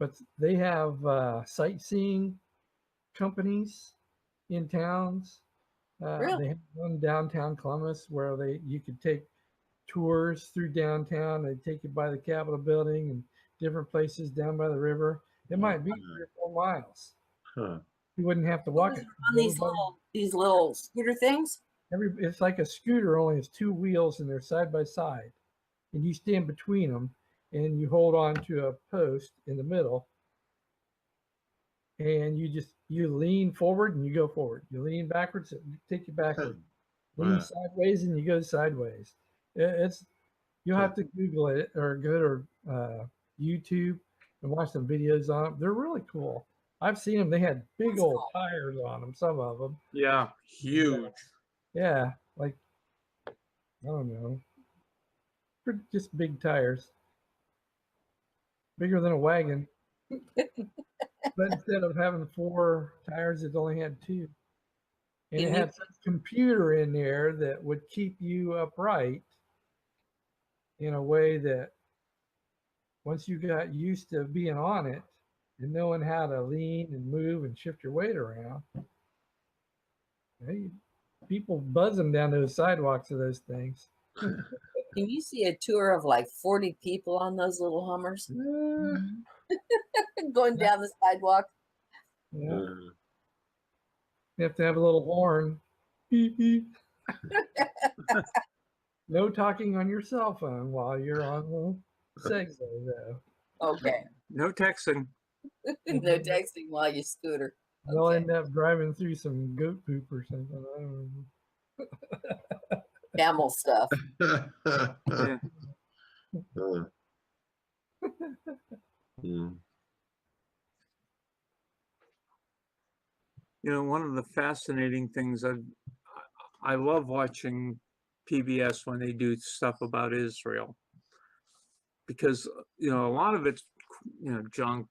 But they have sightseeing companies in towns. Really? They have one downtown Columbus where you could take tours through downtown. They take you by the Capitol building and different places down by the river. It might be 3 or 4 miles. Huh. You wouldn't have to Who walk was it. on these little scooter things? It's like a scooter, only it's 2 wheels and they're side by side, and you stand between them and you hold on to a post in the middle, and you lean forward and you go forward. You lean backwards, it take you backward. Lean Wow. sideways and you go sideways. You'll have to Google it or go to YouTube and watch some videos on them. They're really cool. I've seen them. They had big That's old cool. tires on them, some of them. Yeah, huge. Yeah, like, I don't know, just big tires, bigger than a wagon. But instead of having 4 tires, it only had 2. And Can it you- had some computer in there that would keep you upright in a way that once you got used to being on it and knowing how to lean and move and shift your weight around, hey, people buzzing down those sidewalks of those things. Can you see a tour of like 40 people on those little Hummers going down the sidewalk? Yeah. Yeah. You have to have a little horn. Beep, beep. No talking on your cell phone while you're on the Segway, though. Okay. No texting. No texting while you scooter. They'll Okay. end up driving through some goat poop or something. I don't know. Camel stuff. Yeah. Mm. One of the fascinating things I love watching PBS when they do stuff about Israel, because a lot of it's junk,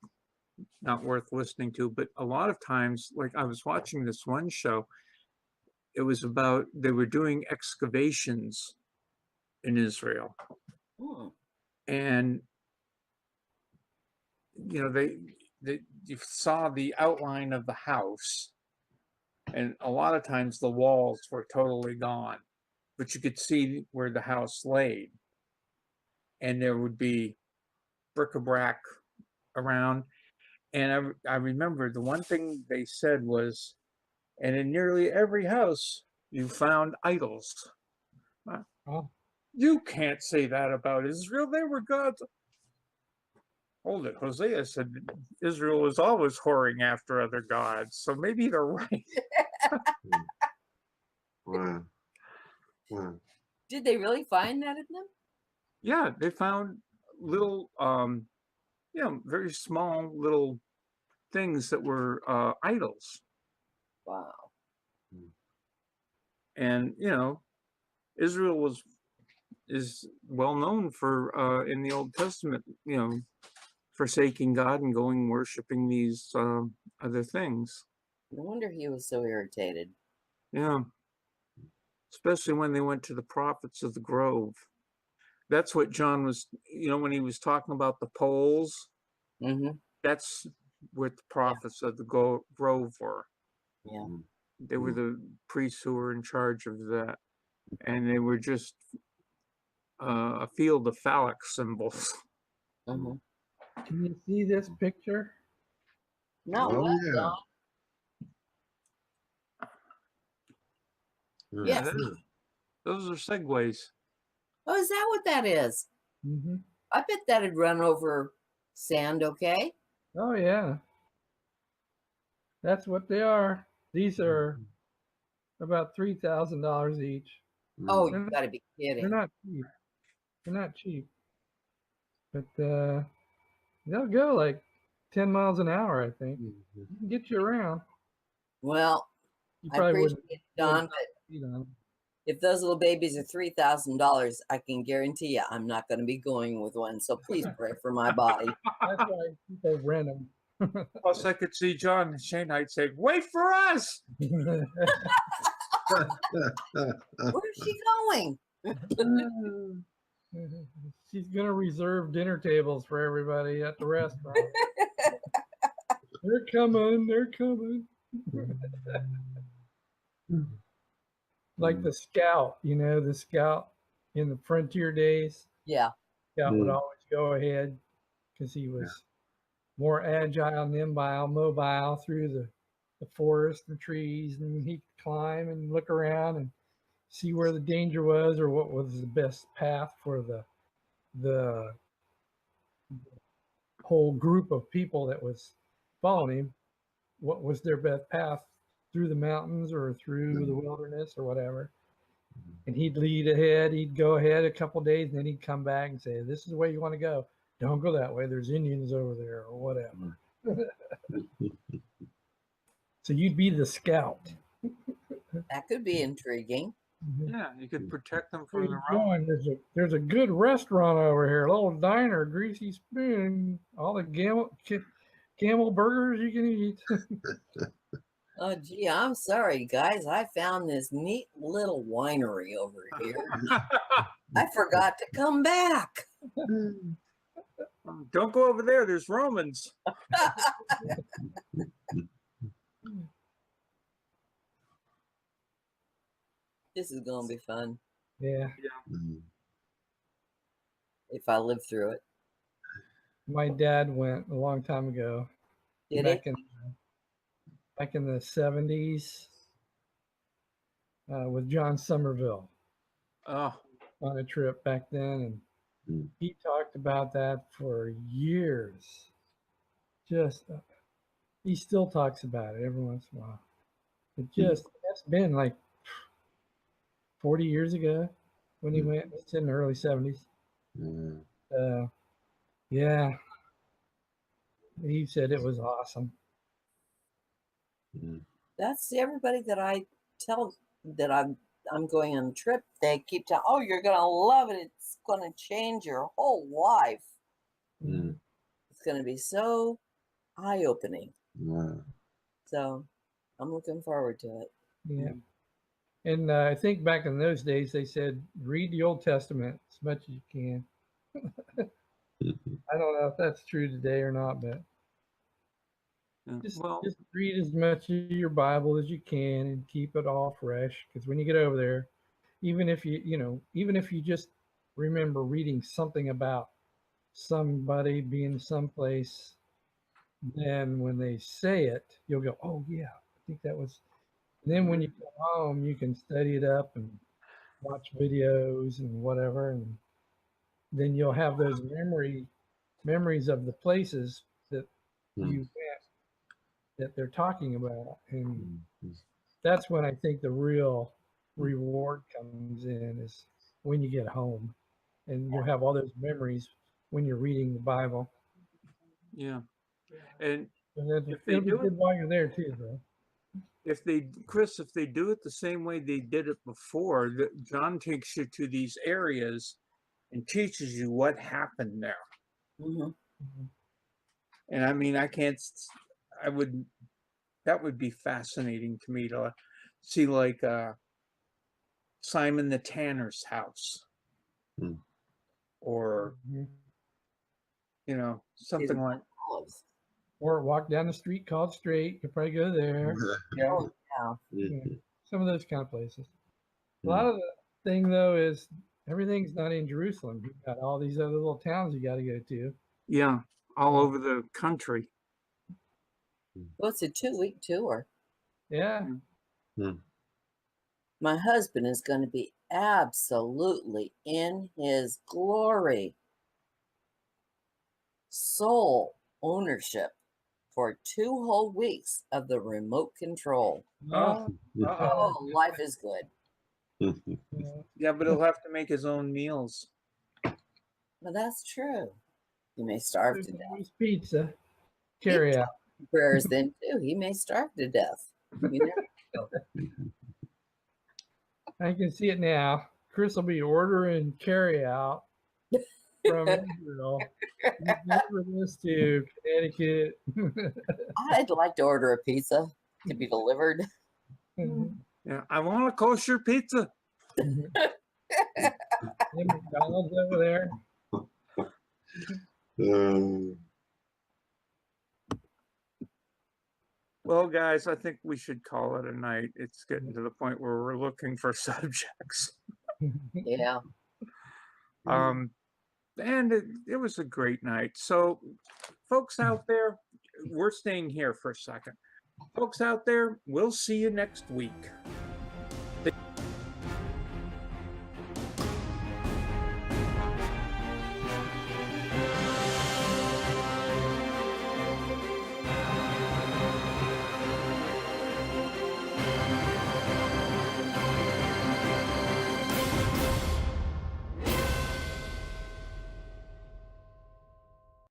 not worth listening to. But a lot of times, like I was watching this one show, it was about they were doing excavations in Israel, Hmm. and they you saw the outline of the house, and a lot of times the walls were totally gone, but you could see where the house laid, and there would be bric-a-brac around. And I remember the one thing they said was, and in nearly every house you found idols. Oh. You can't say that about Israel. They were God's. Hold it. Hosea said Israel was always whoring after other gods. So maybe they're right. Wow. Wow. Did they really find that in them? Yeah, they found little, very small little things that were idols. Wow. And, Israel is well known for in the Old Testament, forsaking God and going worshiping these other things. No wonder he was so irritated. Yeah. Especially when they went to the prophets of the grove. That's what John was, when he was talking about the poles, Mm-hmm. that's what the prophets of the grove were. Yeah. They were the priests who were in charge of that. And they were just a field of phallic symbols. Mm-hmm. Can you see this picture? Not Oh, well, yeah. Don. Yes. Those are segues. Oh, is that what that is? Mm-hmm. I bet that'd run over sand, okay? Oh yeah, that's what they are. These are about $3,000 each. Oh, They're you not- gotta be They're kidding. not cheap. They're not cheap, but they'll go like 10 miles an hour. I think you can get you around. Well, You I probably appreciate wouldn't it, Don, but speed on 'em. if those little babies are $3,000, I can guarantee you I'm not going to be going with one. So please pray for my body. That's why people rent them. Plus, I could see John and Shane. I'd say, "Wait for us!" Where's she going? She's gonna reserve dinner tables for everybody at the restaurant. They're coming. They're coming. Like the scout, the scout in the frontier days. Yeah. Scout would always go ahead because he was more agile, nimble, mobile through the forest and trees, and he could climb and look around and see where the danger was or what was the best path for the whole group of people that was following him. What was their best path through the mountains or through the wilderness or whatever. And he'd lead ahead. He'd go ahead a couple days, and then he'd come back and say, "This is the way you want to go. Don't go that way. There's Indians over there," or whatever. So you'd be the scout. That could be intriguing. Yeah, you could protect them Where from you the rain. going? There's a good restaurant over here, a little diner, Greasy Spoon, all the camel burgers you can eat. Oh, gee, I'm sorry, guys. I found this neat little winery over here. I forgot to come back. Don't go over there. There's Romans. This is going to be fun Yeah, if I live through it. my dad went a long time ago, Did back it? in the 70s, with John Somerville Oh, on a trip back then, and he talked about that for years. Just he still talks about it every once in a while. That's been like 40 years ago when he went. It's in the early 70s. Yeah, he said it was awesome. That's everybody that I tell that I'm going on a trip. They keep telling, "Oh, you're gonna love it. It's gonna change your whole life. It's gonna be so eye-opening." So I'm looking forward to it. Yeah. And I think back in those days, they said, read the Old Testament as much as you can. I don't know if that's true today or not, but yeah. just Well, read as much of your Bible as you can and keep it all fresh. Because when you get over there, even if you just remember reading something about somebody being someplace, then when they say it, you'll go, "Oh yeah, I think that was." And then when you come home, you can study it up and watch videos and whatever, and then you'll have those memories of the places that you went that they're talking about, and that's when I think the real reward comes in is when you get home, and you'll have all those memories when you're reading the Bible. Yeah. And And then If they it'll be do it- good while you're there too, though. if they, Chris, if they do it the same way they did it before, John takes you to these areas and teaches you what happened there. Mhm. And I mean, that would be fascinating to me to see, like, Simon the Tanner's house. Hmm. Or, Mhm. something like, Olives. Or walk down the street called Straight. You could probably go there. yeah, Oh, yeah. Mhm. Some of those kind of places. A Hmm. lot of the thing though is everything's not in Jerusalem. You've got all these other little towns you got to go to. yeah, all over the country. Well, it's a 2-week tour. Yeah. My husband is going to be absolutely in his glory. Sole ownership for 2 whole weeks of the remote control. Oh, Oh, life is good. Yeah. yeah, but he'll have to make his own meals. Well, that's true. You may starve to There's death. always pizza. Carry out. Prayers then too. He may starve to death. You never know. I can see it now. Chris will be ordering carry out from Israel. You deliver this to Connecticut. I'd like to order a pizza to be delivered. Yeah, I want a kosher pizza. McDonald's over there. Well, guys, I think we should call it a night. It's getting to the point where we're looking for subjects. Yeah. And it was a great night. So, folks out there, we're staying here for a second. Folks out there, we'll see you next week.